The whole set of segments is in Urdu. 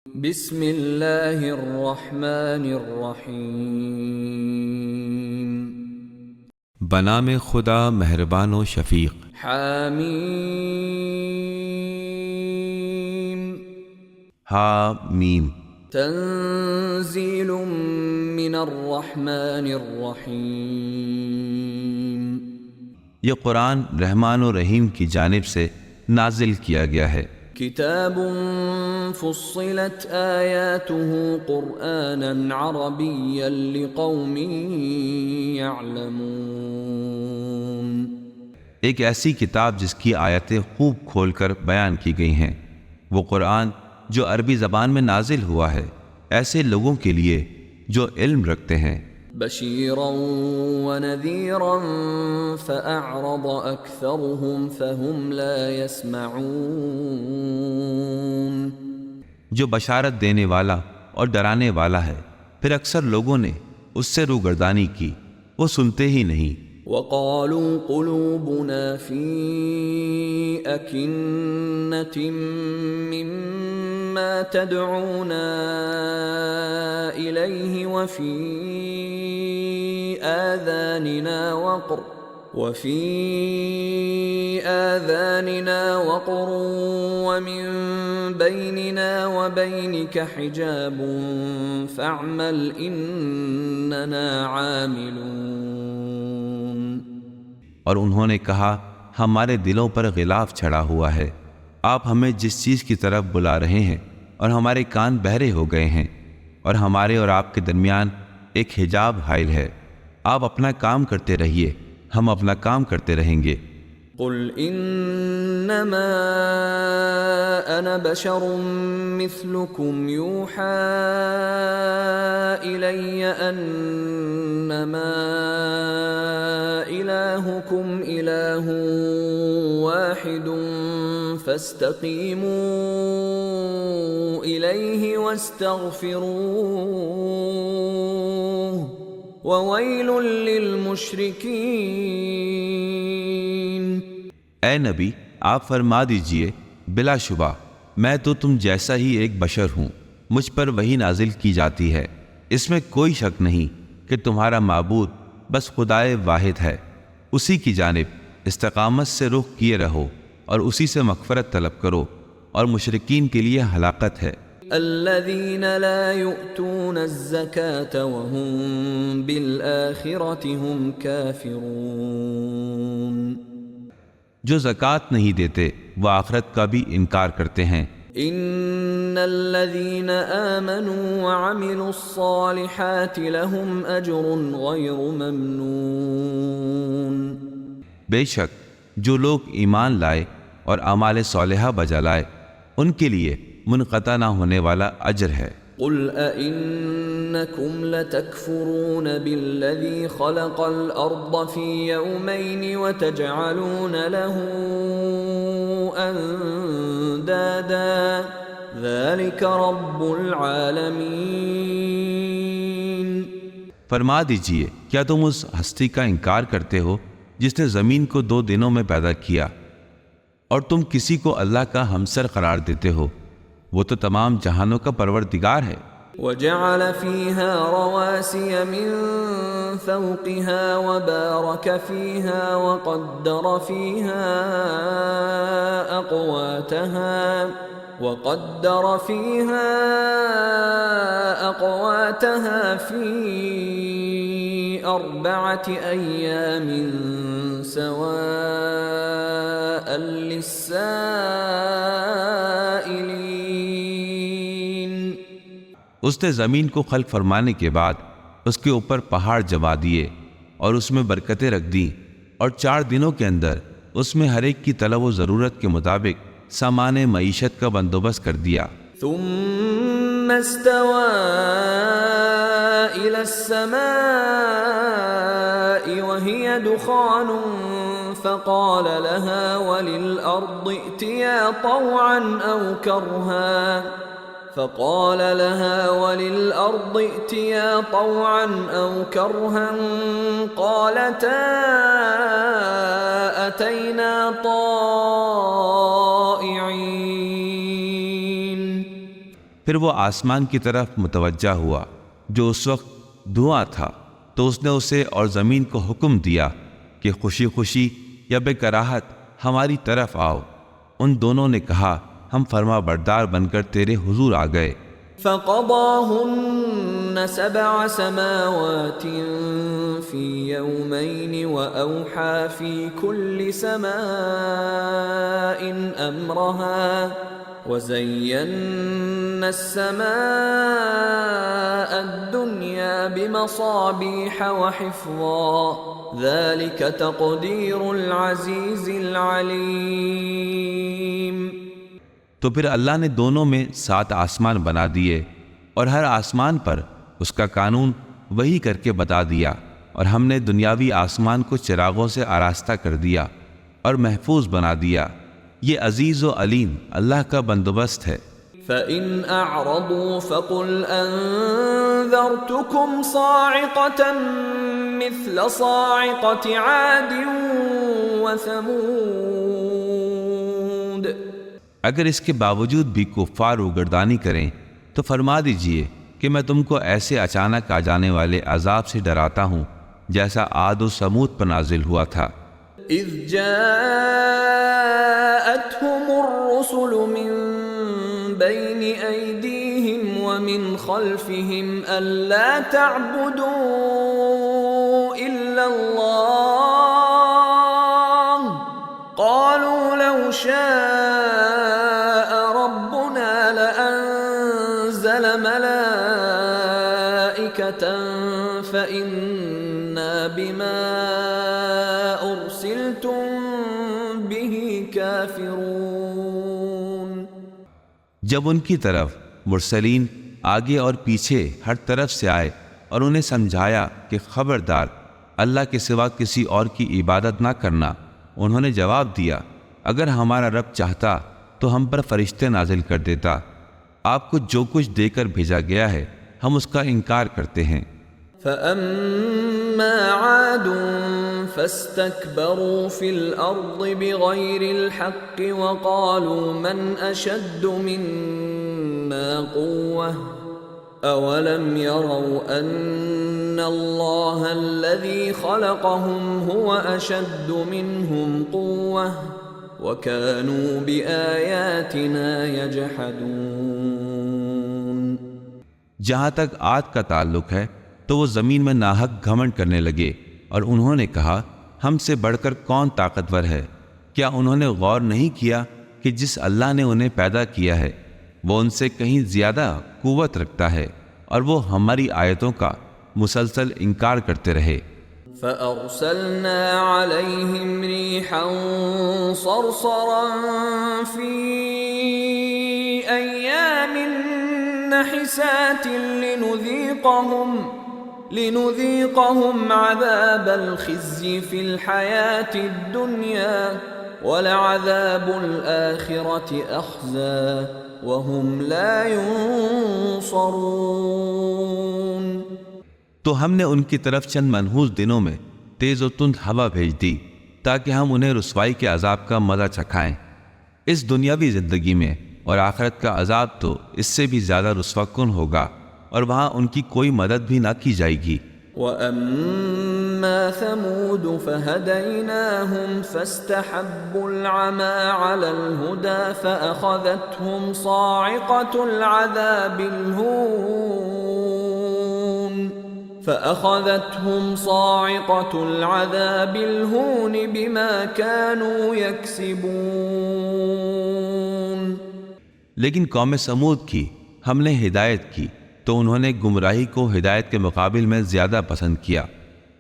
بسم اللہ الرحمن الرحیم بنام خدا مہربان و شفیق۔ حامیم حامیم۔ تنزیل من الرحمن الرحیم یہ قرآن رحمان و رحیم کی جانب سے نازل کیا گیا ہے۔ کتاب فصلت آیاته قرآنا عربیا لقوم یعلمون، ایک ایسی کتاب جس کی آیتیں خوب کھول کر بیان کی گئی ہیں، وہ قرآن جو عربی زبان میں نازل ہوا ہے ایسے لوگوں کے لیے جو علم رکھتے ہیں۔ بشیرا ونذیرا فأعرض اکثرهم فهم لا يسمعون، جو بشارت دینے والا اور ڈرانے والا ہے، پھر اکثر لوگوں نے اس سے روگردانی کی، وہ سنتے ہی نہیں۔ وقالوا قلوبنا في أكنة مما تدعونا إليه وفي آذاننا وقر ومن بيننا وبينك حجاب فاعمل إننا عاملون۔ اور انہوں نے کہا ہمارے دلوں پر غلاف چھڑا ہوا ہے، آپ ہمیں جس چیز کی طرف بلا رہے ہیں، اور ہمارے کان بہرے ہو گئے ہیں، اور ہمارے اور آپ کے درمیان ایک حجاب حائل ہے، آپ اپنا کام کرتے رہیے، ہم اپنا کام کرتے رہیں گے۔ قل انما انا بشر مثلكم يوحى الي انما الهكم اله واحد فاستقيموا اليه واستغفروه وويل للمشركين۔ اے نبی، آپ فرما دیجئے بلا شبہ میں تو تم جیسا ہی ایک بشر ہوں، مجھ پر وحی نازل کی جاتی ہے، اس میں کوئی شک نہیں کہ تمہارا معبود بس خدائے واحد ہے، اسی کی جانب استقامت سے رخ کیے رہو اور اسی سے مغفرت طلب کرو، اور مشرکین کے لیے ہلاکت ہے۔ الذين لا يؤتون الزكاة وهم بالآخرة هم كافرون، جو زکوٰۃ نہیں دیتے وہ آخرت کا بھی انکار کرتے ہیں۔ ان الذين آمنوا وعملوا الصالحات لهم اجر غير ممنون، بے شک جو لوگ ایمان لائے اور اعمال صالحہ بجا لائے ان کے لیے منقطع نہ ہونے والا اجر ہے۔ قل أئنكم لتكفرون بالذي خلق الأرض في يومين وتجعلون له أندادا ذلك رب العالمين۔ فرما دیجئے کیا تم اس ہستی کا انکار کرتے ہو جس نے زمین کو 2 دنوں میں پیدا کیا، اور تم کسی کو اللہ کا ہمسر قرار دیتے ہو؟ وہ تو تمام جہانوں کا پروردگار ہے۔ وجعل فيها رواسي من فوقها وبارك فيها وقدر فيها أقواتها في 4 أيام سواء للسائلين۔ اس نے زمین کو خلق فرمانے کے بعد اس کے اوپر پہاڑ جما دیے اور اس میں برکتیں رکھ دیں، اور 4 دنوں کے اندر اس میں ہر ایک کی طلب و ضرورت کے مطابق سامان معیشت کا بندوبست کر دیا۔ ثم استوى إلى السماء وهي دخان فقال لها وللأرض ائتيا طوعا أو كرها قالتا أتينا طائعين۔ پھر وہ آسمان کی طرف متوجہ ہوا جو اس وقت دھواں تھا، تو اس نے اسے اور زمین کو حکم دیا کہ خوشی خوشی یا بے کراہت ہماری طرف آؤ۔ ان دونوں نے کہا ہم فرما بردار بن کر تیرے حضور آ گئے۔ فقضاهن 7 سماوات في يومين وأوحى في كل سماء أمرها وزينا السماء الدنيا بمصابيح وحفظا ذلك تقدير العزيز العليم۔ تو پھر اللہ نے دونوں میں 7 آسمان بنا دیے اور ہر آسمان پر اس کا قانون وہی کر کے بتا دیا، اور ہم نے دنیاوی آسمان کو چراغوں سے آراستہ کر دیا اور محفوظ بنا دیا۔ یہ عزیز و علیم اللہ کا بندوبست ہے۔ فَإِنْ أَعْرَضُوا فَقُلْ أَنذَرْتُكُمْ صَاعِقَةً مِثْلَ صَاعِقَةِ عَادٍ وَثَمُودَ۔ اگر اس کے باوجود بھی کفار روگردانی کریں تو فرما دیجئے کہ میں تم کو ایسے اچانک آ جانے والے عذاب سے ڈراتا ہوں جیسا عاد و سمود پر نازل ہوا تھا۔ اذ جاءتهم الرسل من بين أيديهم ومن خلفهم ألا تعبدوا إلا الله قالوا لو شاء ربنا لأنزل ملائكة فإنا بما أرسلتم به كافرون۔ جب ان کی طرف مرسلین آگے اور پیچھے ہر طرف سے آئے اور انہیں سمجھایا کہ خبردار اللہ کے سوا کسی اور کی عبادت نہ کرنا، انہوں نے جواب دیا اگر ہمارا رب چاہتا تو ہم پر فرشتے نازل کر دیتا، آپ کو جو کچھ دے کر بھیجا گیا ہے ہم اس کا انکار کرتے ہیں۔ فَأَمَّا عَادٌ فَاسْتَكْبَرُوا فِي الْأَرْضِ بِغَيْرِ الْحَقِّ وَقَالُوا مَنْ أَشَدُّ مِنَّا قُوَّةً أَوَلَمْ يَرَوْا أَنَّ اللَّهَ الَّذِي خَلَقَهُمْ هُوَ أَشَدُّ مِنْهُمْ قُوَّةً وَكَانُوا بِآيَاتِنَا يَجْحَدُونَ۔ جہاں تک عاد کا تعلق ہے تو وہ زمین میں ناحق گھمنڈ کرنے لگے اور انہوں نے کہا ہم سے بڑھ کر کون طاقتور ہے؟ کیا انہوں نے غور نہیں کیا کہ جس اللہ نے انہیں پیدا کیا ہے وہ ان سے کہیں زیادہ قوت رکھتا ہے، اور وہ ہماری آیتوں کا مسلسل انکار کرتے رہے۔ فَأَرْسَلْنَا عَلَيْهِمْ رِيحًا صَرْصَرًا فِي أَيَّامٍ نَحِسَاتٍ لنذيقهم عذاب الخزي في الحياة الدنيا ولعذاب الآخرة أخزى وهم لا ينصرون۔ تو ہم نے ان کی طرف چند منحوس دنوں میں تیز و تند ہوا بھیج دی تاکہ ہم انہیں رسوائی کے عذاب کا مزہ چکھائیں اس دنیاوی زندگی میں، اور آخرت کا عذاب تو اس سے بھی زیادہ رسوا کن ہوگا، اور وہاں ان کی کوئی مدد بھی نہ کی جائے گی۔ وَأَمَّا ثَمُودُ فَهَدَيْنَاهُمْ فَاسْتَحَبُّوا الْعَمَى عَلَى الْهُدَى فَأَخَذَتْهُمْ صَاعِقَةُ الْعَذَابِ الْهُونِ بِمَا كَانُوا يَكْسِبُونَ۔ لیکن قوم سمود کی ہم نے ہدایت کی تو انہوں نے گمراہی کو ہدایت کے مقابل میں زیادہ پسند کیا،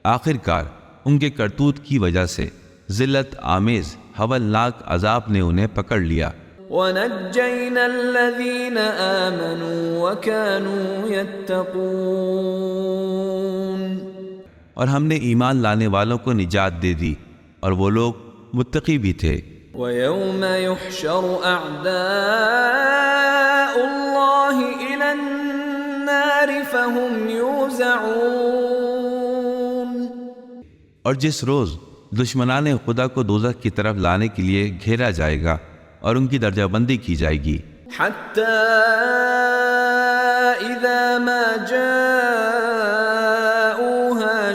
آخر کار ان کے کرتوت کی وجہ سے ذلت آمیز ہولناک عذاب نے انہیں پکڑ لیا۔ وَنَجَّيْنَا الَّذِينَ آمَنُوا وَكَانُوا يَتَّقُونَ۔ اور ہم نے ایمان لانے والوں کو نجات دے دی اور وہ لوگ متقی بھی تھے۔ وَيَوْمَ يُحْشَرُ أَعْدَاءُ اللَّهِ إِلَى النَّارِ فَهُمْ يُوزَعُونَ۔ اور جس روز دشمنان خدا کو دوزخ کی طرف لانے کے لیے گھیرا جائے گا اور ان کی درجہ بندی کی جائے گی۔ حتى إذا ما جاءوها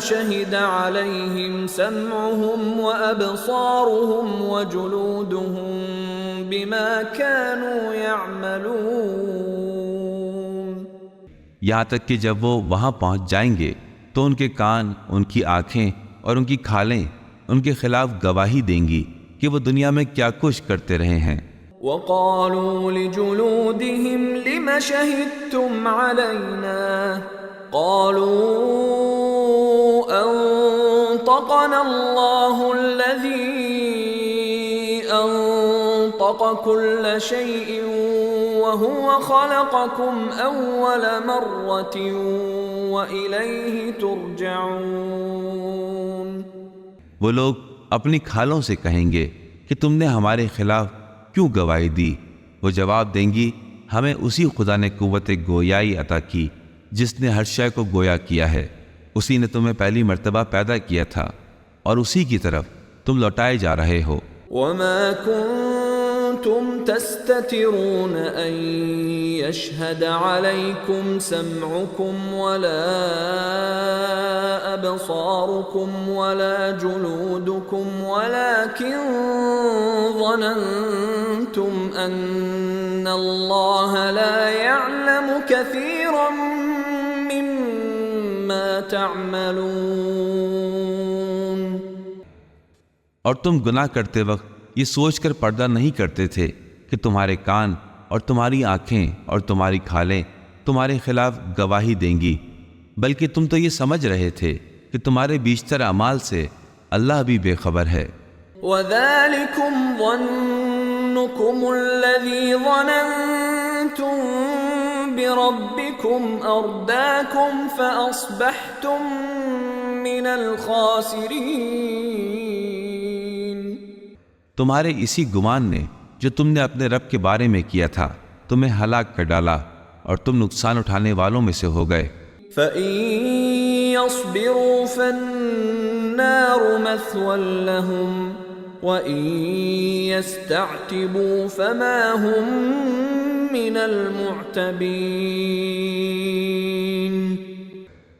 شهد عليهم سمعهم وأبصارهم وجلودهم بما كانوا يعملون. یہاں تک کہ جب وہ وہاں پہنچ جائیں گے تو ان کے کان، ان کی آنکھیں اور ان کی کھالیں ان کے خلاف گواہی دیں گی کہ وہ دنیا میں کیا کچھ کرتے رہے ہیں. وقالوا لجلودهم لم شهدتم علينا قالوا أنطقنا الله الذي أنطق كل شيء وهو خلقكم أول مرة وإليه ترجعون. وہ لوگ اپنی کھالوں سے کہیں گے کہ تم نے ہمارے خلاف کیوں گواہی دی؟ وہ جواب دیں گی ہمیں اسی خدا نے قوت گویائی عطا کی جس نے ہر شے کو گویا کیا ہے. اسی نے تمہیں پہلی مرتبہ پیدا کیا تھا اور اسی کی طرف تم لوٹائے جا رہے ہو. وما كنتم تستترون أن يشهد عليكم سمعكم ولا أبصاركم ولا جلودكم ولكن ظننتم أن الله لا يعلم كثيرا مما تعملون. اور تم گناہ کرتے وقت یہ سوچ کر پردہ نہیں کرتے تھے کہ تمہارے کان اور تمہاری آنکھیں اور تمہاری کھالیں تمہارے خلاف گواہی دیں گی، بلکہ تم تو یہ سمجھ رہے تھے کہ تمہارے بیشتر اعمال سے اللہ بھی بے خبر ہے. وَذَلِكُمْ ظَنُّكُمُ الَّذِي ظَنَنْتُمْ بِرَبِّكُمْ أَرْدَاكُمْ فَأَصْبَحْتُمْ مِنَ الْخَاسِرِينَ. تمہارے اسی گمان نے جو تم نے اپنے رب کے بارے میں کیا تھا تمہیں ہلاک کر ڈالا اور تم نقصان اٹھانے والوں میں سے ہو گئے. فَإِن يَصْبِرُوا فَالنَّارُ مَثْوًى لَهُمْ وَإِن يَسْتَعْتِبُوا فَمَا هُمْ مِنَ الْمُعْتَبِينَ.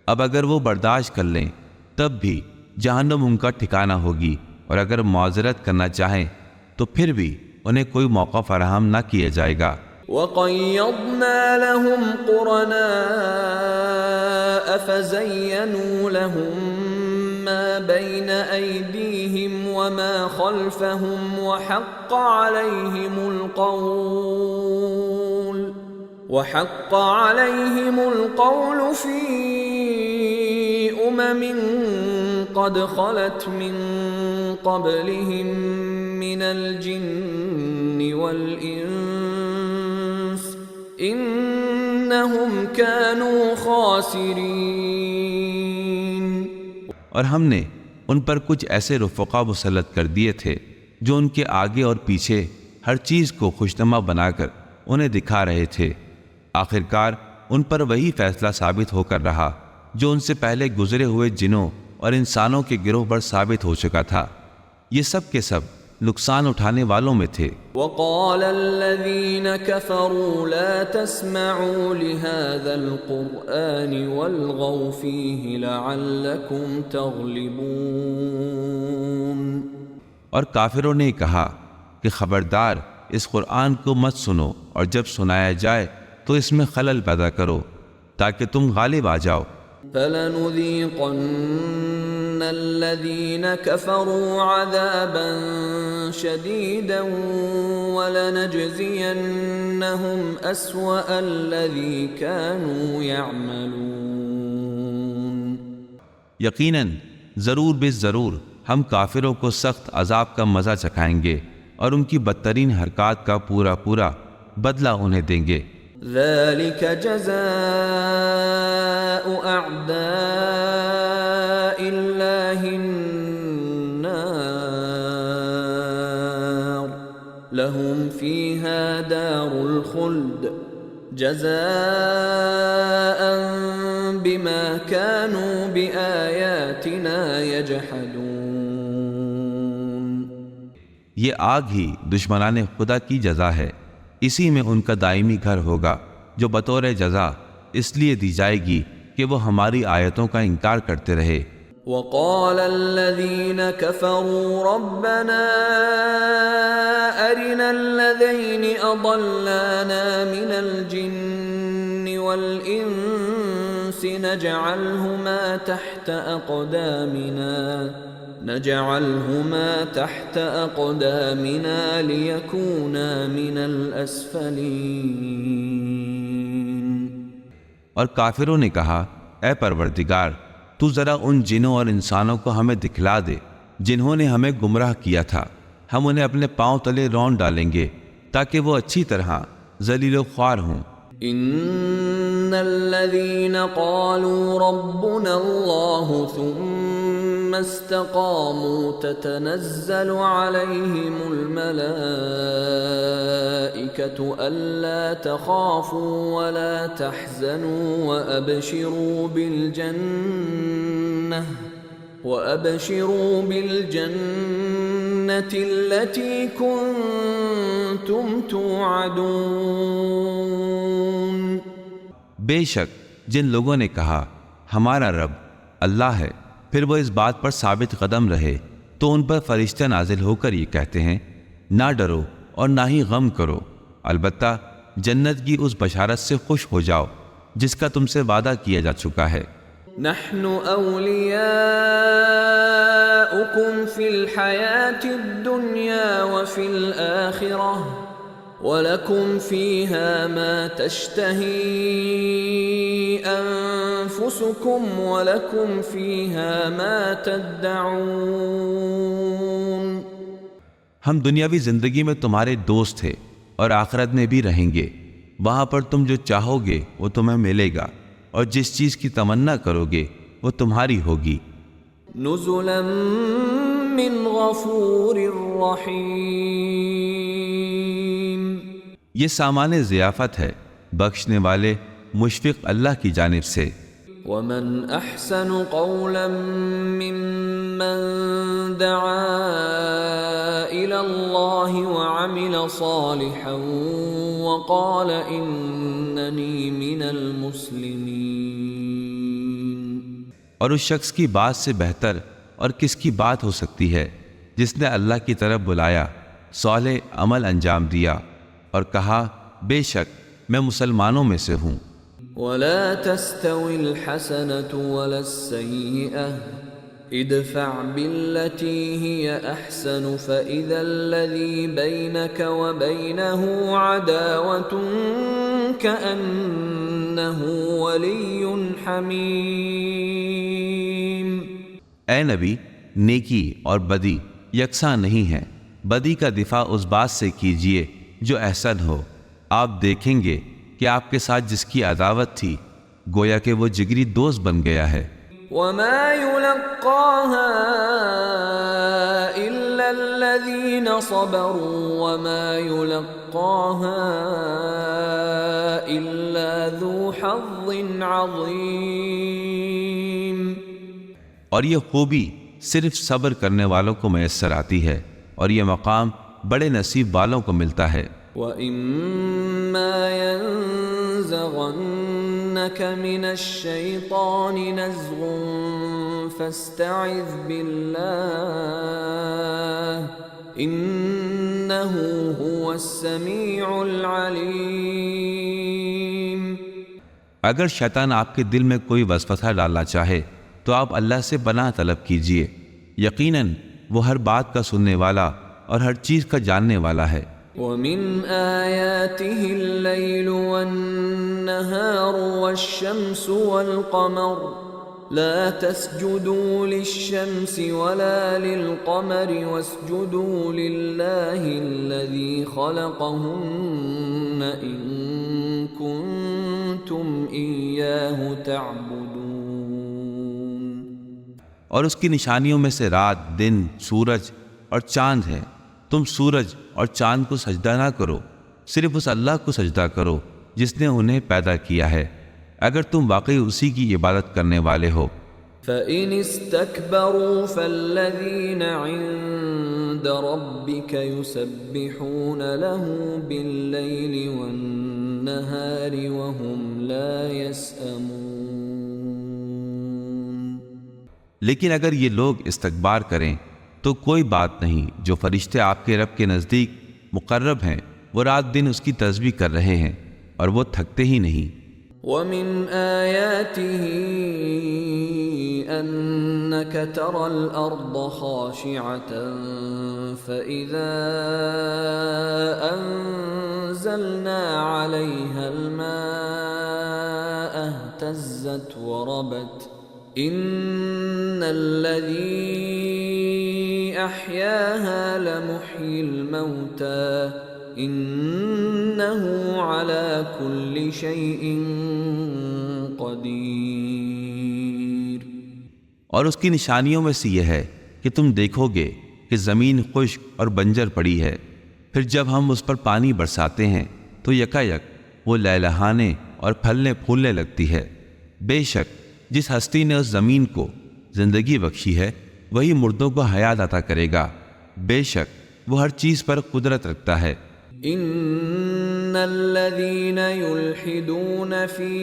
اب اگر وہ برداشت کر لیں تب بھی جہنم ان کا ٹھکانہ ہوگی، اور اگر معذرت کرنا چاہیں تو پھر بھی انہیں کوئی موقع فراہم نہ کیا جائے گا. وَقَيَّضْنَا لَهُمْ قُرَنَاءَ فَزَيَّنُوا لَهُم مَّا بَيْنَ أَيْدِيهِمْ وَمَا خَلْفَهُمْ وَحَقَّ عَلَيْهِمُ الْقَوْلُ فِي أُمَمٍ قَدْ خَلَتْ مِن قَبْلِهِم مِّنَ الْجِنِّ وَالْإِنسِ إِنَّهُمْ كَانُوا خَاسِرِينَ. اور ہم نے ان پر کچھ ایسے رفقا مسلط کر دیے تھے جو ان کے آگے اور پیچھے ہر چیز کو خوشنما بنا کر انہیں دکھا رہے تھے. آخرکار ان پر وہی فیصلہ ثابت ہو کر رہا جو ان سے پہلے گزرے ہوئے جنوں اور انسانوں کے گروہ پر ثابت ہو چکا تھا. یہ سب کے سب نقصان اٹھانے والوں میں تھے. وَقَالَ الَّذِينَ كَفَرُوا لَا تَسْمَعُوا لِهَذَا الْقُرْآنِ وَالْغَوْا فِيهِ لَعَلَّكُمْ تَغْلِبُونَ. اور کافروں نے کہا کہ خبردار اس قرآن کو مت سنو، اور جب سنایا جائے تو اس میں خلل پیدا کرو تاکہ تم غالب آ جاؤ. فَلَنُذِيقَنَّ الَّذِينَ كَفَرُوا عَذَابًا شَدِيدًا وَلَنَجْزِيَنَّهُمْ أَسْوَأَ الَّذِي كَانُوا يَعْمَلُونَ. یقیناً ضرور بے ضرور ہم کافروں کو سخت عذاب کا مزہ چکھائیں گے اور ان کی بدترین حرکات کا پورا پورا بدلہ انہیں دیں گے. ذَلِكَ جَزَاءُ أَعْدَاءِ اللَّهِ النَّارُ لَهُمْ فِيهَا دَارُ الْخُلْدِ جَزَاءً بِمَا كَانُوا بِآيَاتِنَا يَجْحَدُونَ. یہ آگ ہی دشمنان خدا کی جزا ہے، اسی میں ان کا دائمی گھر ہوگا جو بطور جزا اس لیے دی جائے گی کہ وہ ہماری آیتوں کا انکار کرتے رہے۔ وقال الذين كفروا ربنا أرنا الذين أضلانا من الجن والإنس نجعلهما تحت أقدامنا ليكونا من الأسفلين۔ اور کافروں نے کہا اے پروردگار تو ذرا ان جنوں اور انسانوں کو ہمیں دکھلا دے جنہوں نے ہمیں گمراہ کیا تھا، ہم انہیں اپنے پاؤں تلے رون ڈالیں گے تاکہ وہ اچھی طرح ذلیل و خوار ہوں۔ ان الذين قالوا ربنا الله ثم استقاموا تتنزل عليهم الملائكة ألا تخافوا ولا تحزنوا وأبشروا بالجنة التي كنتم توعدون۔ بے شک جن لوگوں نے کہا ہمارا رب اللہ ہے پھر وہ اس بات پر ثابت قدم رہے تو ان پر فرشتہ نازل ہو کر یہ کہتے ہیں نہ ڈرو اور نہ ہی غم کرو، البتہ جنت کی اس بشارت سے خوش ہو جاؤ جس کا تم سے وعدہ کیا جا چکا ہے۔ نحن أولياؤكم في الحياة الدنيا وفي الآخرة وَلَكُمْ فِيهَا مَا تَشْتَهِي أَنفُسُكُمْ وَلَكُمْ فِيهَا مَا تَدَّعُونَ۔ ہم دنیاوی زندگی میں تمہارے دوست تھے اور آخرت میں بھی رہیں گے، وہاں پر تم جو چاہو گے وہ تمہیں ملے گا اور جس چیز کی تمنا کرو گے وہ تمہاری ہوگی۔ نُزُلًا مِّن غَفُورٍ رَّحِيمٍ، یہ سامان ضیافت ہے بخشنے والے مشفق اللہ کی جانب سے۔ وَمَنْ أَحْسَنُ قَوْلًا مِّمَّن دَعَا إِلَى اللَّهِ وَعَمِلَ صَالِحًا وَقَالَ إِنَّنِي مِنَ الْمُسْلِمِينَ۔ اور اس شخص کی بات سے بہتر اور کس کی بات ہو سکتی ہے جس نے اللہ کی طرف بلایا، صالح عمل انجام دیا اور کہا بے شک میں مسلمانوں میں سے ہوں۔ وَلَا تَسْتَوِي الْحَسَنَةُ وَلَا السَّيِّئَةُ ادْفَعْ بِالَّتِي هِيَ أَحْسَنُ فَإِذَا الَّذِي بَيْنَكَ وَبَيْنَهُ عَدَاوَةٌ كَأَنَّهُ وَلِيٌّ حَمِيمٌ۔ اے نبی، نیکی اور بدی یکساں نہیں ہیں، بدی کا دفاع اس بات سے کیجیے جو احسن ہو، آپ دیکھیں گے کہ آپ کے ساتھ جس کی عداوت تھی گویا کہ وہ جگری دوست بن گیا ہے۔ وَمَا يُلَقَّاهَا إِلَّا الَّذِينَ صَبَرُوا وَمَا يُلَقَّاهَا إِلَّا ذُو حَظٍّ عَظِيمٍ۔ اور یہ خوبی صرف صبر کرنے والوں کو میسر آتی ہے اور یہ مقام بڑے نصیب والوں کو ملتا ہے۔ وَإِمَّا يَنزَغَنَّكَ مِنَ الشَّيْطَانِ نَزْغٌ فَاسْتَعِذْ بِاللَّهِ إِنَّهُ هُوَ السَّمِيعُ الْعَلِيمُ۔ اگر شیطان آپ کے دل میں کوئی وسوسہ ڈالنا چاہے تو آپ اللہ سے پناہ طلب کیجیے، یقیناً وہ ہر بات کا سننے والا اور ہر چیز کا جاننے والا ہے۔ وَمِنْ آيَاتِهِ اللَّيْلُ وَالنَّهَارُ وَالشَّمْسُ وَالْقَمَرُ لَا تَسْجُدُوا لِلشَّمْسِ وَلَا لِلْقَمَرِ وَاسْجُدُوا لِلَّهِ الَّذِي خَلَقَهُنَّ إِن كُنتُمْ إِيَّاهُ تَعْبُدُونَ۔ اور اس کی نشانیوں میں سے رات، دن، سورج اور چاند ہیں، تم سورج اور چاند کو سجدہ نہ کرو، صرف اس اللہ کو سجدہ کرو جس نے انہیں پیدا کیا ہے، اگر تم واقعی اسی کی عبادت کرنے والے ہو۔ فَإِنِ اسْتَكْبَرُوا فَالَّذِينَ عِندَ رَبِّكَ يُسَبِّحُونَ لَهُ بِاللَّيْلِ وَالنَّهَارِ وَهُمْ لَا يَسْأَمُونَ۔ لیکن اگر یہ لوگ استکبار کریں تو کوئی بات نہیں، جو فرشتے آپ کے رب کے نزدیک مقرب ہیں وہ رات دن اس کی تسبیح کر رہے ہیں اور وہ تھکتے ہی نہیں۔ وَمِنْ آيَاتِهِ أَنَّكَ تَرَى الْأَرْضَ خَاشِعَةً فَإِذَا أَنزَلْنَا عَلَيْهَا الْمَاءَ اهْتَزَّتْ وَرَبَتْ إِنَّ الَّذِي أَحْيَاهَا لَمُحْيِي الْمَوْتَى إِنَّهُ عَلَى كُلِّ شَيْءٍ قَدِيرٌ۔ اور اس کی نشانیوں میں سے یہ ہے کہ تم دیکھو گے کہ زمین خشک اور بنجر پڑی ہے، پھر جب ہم اس پر پانی برساتے ہیں تو یکا یک وہ لہلہانے اور پھلنے پھولنے لگتی ہے۔ بے شک جس ہستی نے اس زمین کو زندگی بخشی ہے وہی مردوں کو حیات عطا کرے گا، بے شک وہ ہر چیز پر قدرت رکھتا ہے۔ ان الذين يلحدون في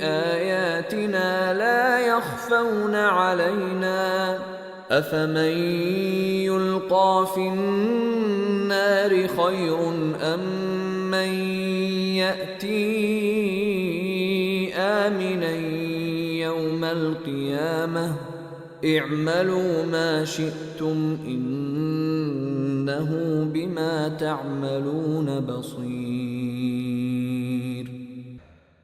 آياتنا لا يخفون علينا افمن يلقى في النار خير ام من يأتي آمنا يوم القيامة اعملوا ما شئتم انه بما تعملون بصیر۔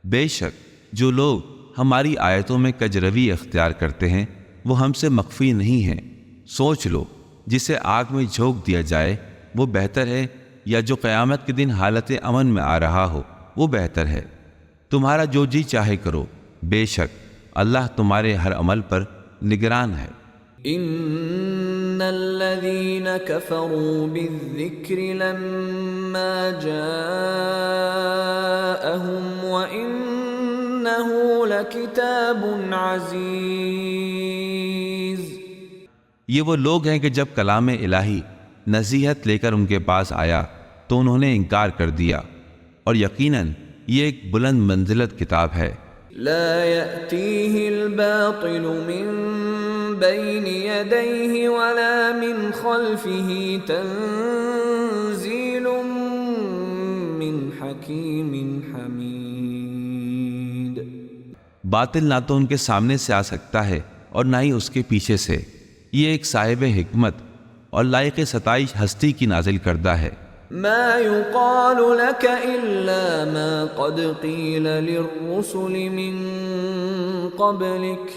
بے شک جو لوگ ہماری آیتوں میں کجروی اختیار کرتے ہیں وہ ہم سے مخفی نہیں ہیں۔ سوچ لو، جسے آگ میں جھونک دیا جائے وہ بہتر ہے یا جو قیامت کے دن حالت امن میں آ رہا ہو وہ بہتر ہے؟ تمہارا جو جی چاہے کرو، بے شک اللہ تمہارے ہر عمل پر نگران ہے۔ ان الذين كفروا بالذكر لما جاءهم وانه لكتاب عزيز۔ یہ وہ لوگ ہیں کہ جب کلام الہی نصیحت لے کر ان کے پاس آیا تو انہوں نے انکار کر دیا، اور یقیناً یہ ایک بلند منزلت کتاب ہے۔ لا يأتيه الباطل من بين يديه ولا من خلفه تنزيل من حكيم حميد۔ باطل نہ تو ان کے سامنے سے آ سکتا ہے اور نہ ہی اس کے پیچھے سے، یہ ایک صاحب حکمت اور لائق ستائش ہستی کی نازل کردہ ہے۔ ما يقال لك إلا ما قد قيل للرسل من قبلك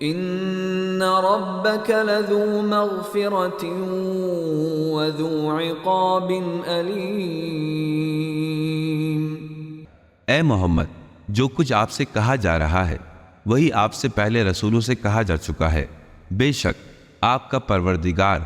إن ربك لذو مغفرة وذو عقاب أليم۔ اے محمد، جو کچھ آپ سے کہا جا رہا ہے وہی آپ سے پہلے رسولوں سے کہا جا چکا ہے، بے شک آپ کا پروردگار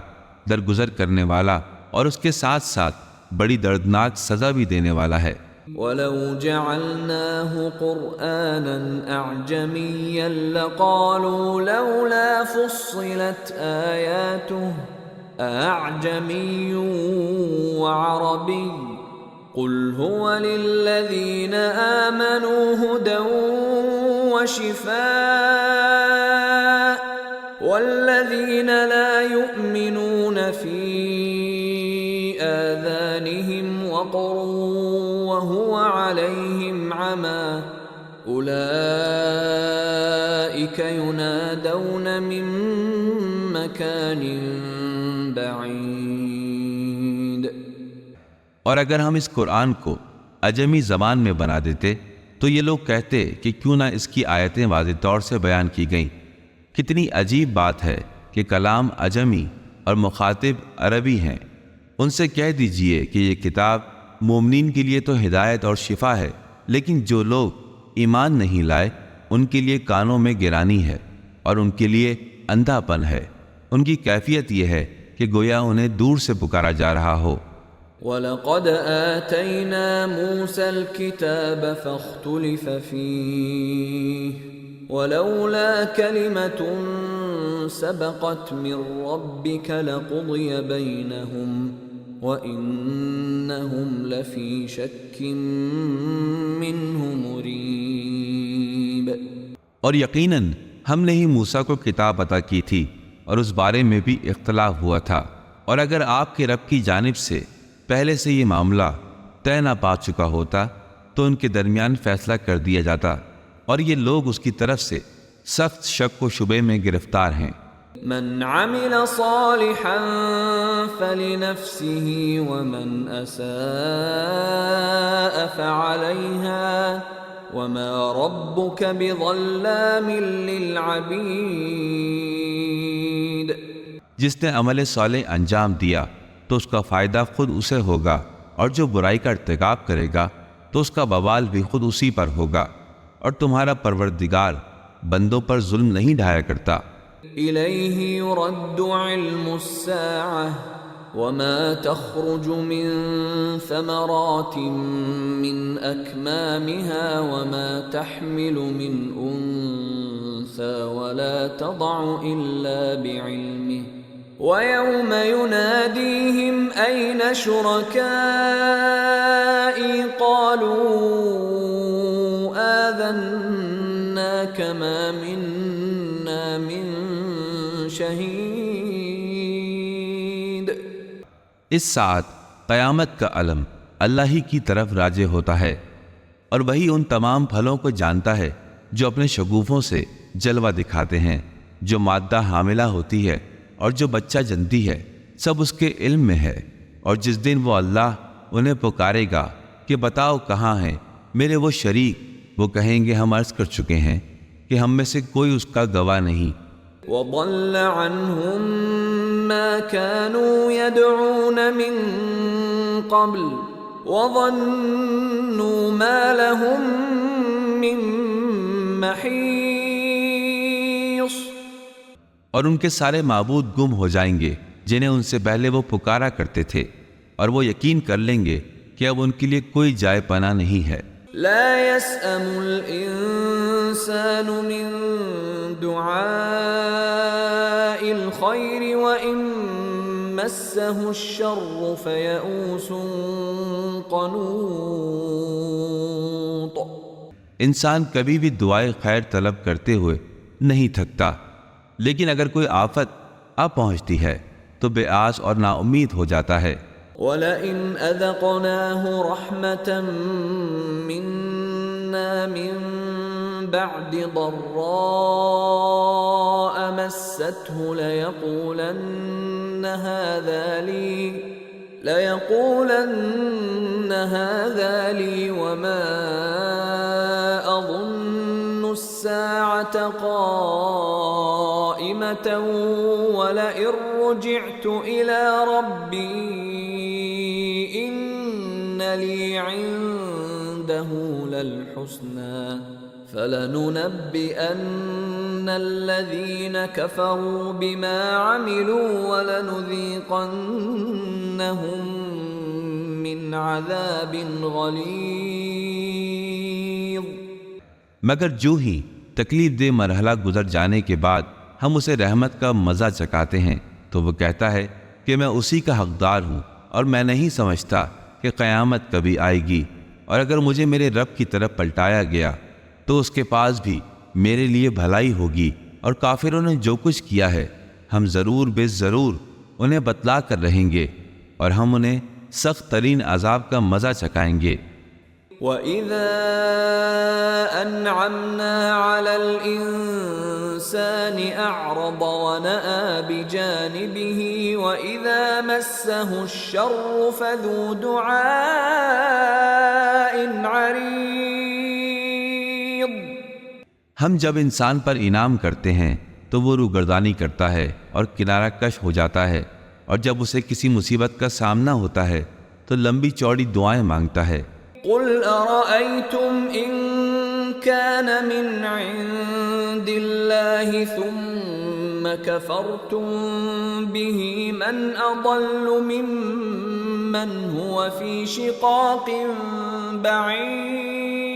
درگزر کرنے والا اور اس کے ساتھ ساتھ بڑی دردناک سزا بھی دینے والا ہے۔ وَلَوْ جَعَلْنَاهُ قُرْآنًا أَعْجَمِيًّا لَقَالُوا لَوْلَا فُصِّلَتْ آيَاتُهُ أَأَعْجَمِيٌّ وَعَرَبِيٌّ قُلْ هُوَ لِلَّذِينَ آمَنُوا هُدًى وَشِفَاءٌ وَالَّذِينَ لَا يُؤْمِنُونَ فِي آذانهم وقر وهو عليهم عمى أولئك ينادون من مكان بعيد۔ اور اگر ہم اس قرآن کو عجمی زبان میں بنا دیتے تو یہ لوگ کہتے کہ کیوں نہ اس کی آیتیں واضح طور سے بیان کی گئیں۔ کتنی عجیب بات ہے کہ کلام عجمی اور مخاطب عربی ہیں۔ ان سے کہہ دیجئے کہ یہ کتاب مومنین کے لیے تو ہدایت اور شفا ہے، لیکن جو لوگ ایمان نہیں لائے ان کے لیے کانوں میں گرانی ہے اور ان کے لیے اندھا پن ہے۔ ان کی کیفیت یہ ہے کہ گویا انہیں دور سے پکارا جا رہا ہو۔ وَلَقَدْ آتَيْنَا مُوسَى الْكِتَابَ فَاخْتُلِفَ فِيهِ ولولا كلمة سبقت من ربك لقضي بينهم وإنهم لفي شك منه مريب۔ اور یقیناً ہم نے ہی موسیٰ کو کتاب عطا کی تھی اور اس بارے میں بھی اختلاف ہوا تھا، اور اگر آپ کے رب کی جانب سے پہلے سے یہ معاملہ طے نہ پا چکا ہوتا تو ان کے درمیان فیصلہ کر دیا جاتا، اور یہ لوگ اس کی طرف سے سخت شک و شبے میں گرفتار ہیں۔ من عمل صالحا فلنفسه ومن اساء فعليها وما ربك بظلام للعبید۔ جس نے عمل صالح انجام دیا تو اس کا فائدہ خود اسے ہوگا، اور جو برائی کا ارتکاب کرے گا تو اس کا بوال بھی خود اسی پر ہوگا، اور تمہارا پروردگار بندوں پر ظلم نہیں ڈھایا کرتا۔ الیہ یرد علم الساعة وما تخرج من ثمرات من اکمامها وما تحمل من انثى ولا تضع الا بعلمه ويوم يناديهم أين شركائي قالوا آذناك ما منا من شهيد۔ اس ساتھ قیامت کا علم اللہ ہی کی طرف راجع ہوتا ہے، اور وہی ان تمام پھلوں کو جانتا ہے جو اپنے شگوفوں سے جلوہ دکھاتے ہیں، جو مادہ حاملہ ہوتی ہے اور جو بچہ جنتی ہے، سب اس کے علم میں ہے۔ اور جس دن وہ اللہ انہیں پکارے گا کہ بتاؤ کہاں ہیں میرے وہ شریک، وہ کہیں گے ہم عرض کر چکے ہیں کہ ہم میں سے کوئی اس کا گواہ نہیں۔ وضل عنهم ما كانوا يدعون من قبل وظنوا ما لهم من محيص۔ اور ان کے سارے معبود گم ہو جائیں گے جنہیں ان سے پہلے وہ پکارا کرتے تھے، اور وہ یقین کر لیں گے کہ اب ان کے لیے کوئی جائے پناہ نہیں ہے۔ لا يسأم الإنسان من دعاء الخير وإن مسه الشر فيئوس قنوط۔ انسان کبھی بھی دعائے خیر طلب کرتے ہوئے نہیں تھکتا، لیکن اگر کوئی آفت آ پہنچتی ہے تو بے آس اور نا امید ہو جاتا ہے۔ وَلَئِنْ أَذَقْنَاهُ رَحْمَةً مِنَّا مِن بَعْدِ ضَرَّاءَ مَسَّتْهُ لَيَقُولَنَّ هَذَا لِي وَمَا أَظُنُّ السَّاعَةَ قَائِمَةً وَلَئِن رُّجِعْتُ إِلَى رَبِّي إِنَّ لِي عِندَهُ لَلْحُسْنَى فَلَنُنَبِّئَنَّ الَّذِينَ كَفَرُوا بِمَا عَمِلُوا وَلَنُذِيقَنَّهُم مِّنْ عَذَابٍ غَلِيظٍ۔ مگر جو ہی تکلیف دہ مرحلہ گزر جانے کے بعد ہم اسے رحمت کا مزہ چکاتے ہیں تو وہ کہتا ہے کہ میں اسی کا حقدار ہوں، اور میں نہیں سمجھتا کہ قیامت کبھی آئے گی، اور اگر مجھے میرے رب کی طرف پلٹایا گیا تو اس کے پاس بھی میرے لیے بھلائی ہوگی، اور کافروں نے جو کچھ کیا ہے ہم ضرور بے ضرور انہیں بتلا کر رہیں گے، اور ہم انہیں سخت ترین عذاب کا مزہ چکائیں گے۔ وَإِذَا أَنْعَمْنَا عَلَى الْإِنسَانِ أَعْرَضَ وَنَأَى بِجَانِبِهِ وَإِذَا مَسَّهُ الشَّرُّ فَذُو دُعَاءٍ عَرِيضٍ۔ ہم جب انسان پر انعام کرتے ہیں تو وہ روگردانی کرتا ہے اور کنارہ کش ہو جاتا ہے، اور جب اسے کسی مصیبت کا سامنا ہوتا ہے تو لمبی چوڑی دعائیں مانگتا ہے۔ قُلْ أَرَأَيْتُمْ إِن كَانَ مِنْ عِندِ اللَّهِ ثُمَّ كَفَرْتُمْ بِهِ مَنْ أَضَلُّ مِمَّنْ هُوَ فِي شِقَاقٍ بَعِيدٍ۔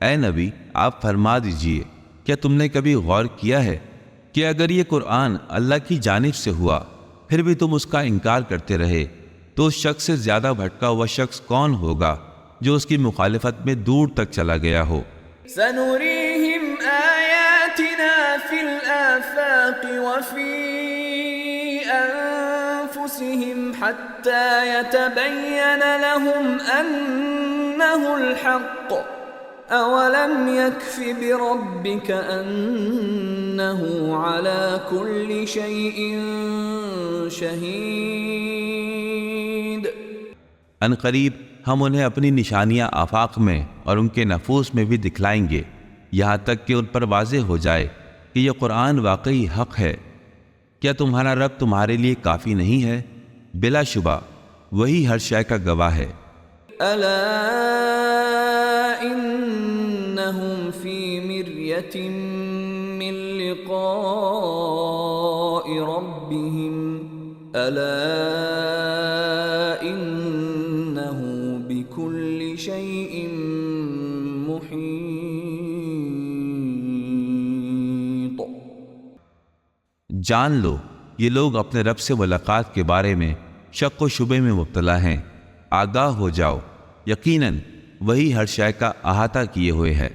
اے نبی، آپ فرما دیجئے کیا تم نے کبھی غور کیا ہے کہ اگر یہ قرآن اللہ کی جانب سے ہوا پھر بھی تم اس کا انکار کرتے رہے تو اس شخص سے زیادہ بھٹکا ہوا شخص کون ہوگا جو اس کی مخالفت میں دور تک چلا گیا ہو؟ سنريهم آياتنا في الآفاق وفي أنفسهم حتى يتبين لهم أنه الحق أولم يكف بربك أنه على كل شيء شهيد۔ ان قریب ہم انہیں اپنی نشانیاں آفاق میں اور ان کے نفوس میں بھی دکھلائیں گے یہاں تک کہ ان پر واضح ہو جائے کہ یہ قرآن واقعی حق ہے۔ کیا تمہارا رب تمہارے لیے کافی نہیں ہے؟ بلا شبہ وہی ہر شے کا گواہ ہے۔ ألا إنهم في مرية من لقاء ربهم ألا إنه بكل شيء محيط۔ جان لو یہ لوگ اپنے رب سے ملاقات کے بارے میں شک و شبے میں مبتلا ہیں۔ آگاہ ہو جاؤ یقیناً وہی ہر شے کا احاطہ کیے ہوئے ہے۔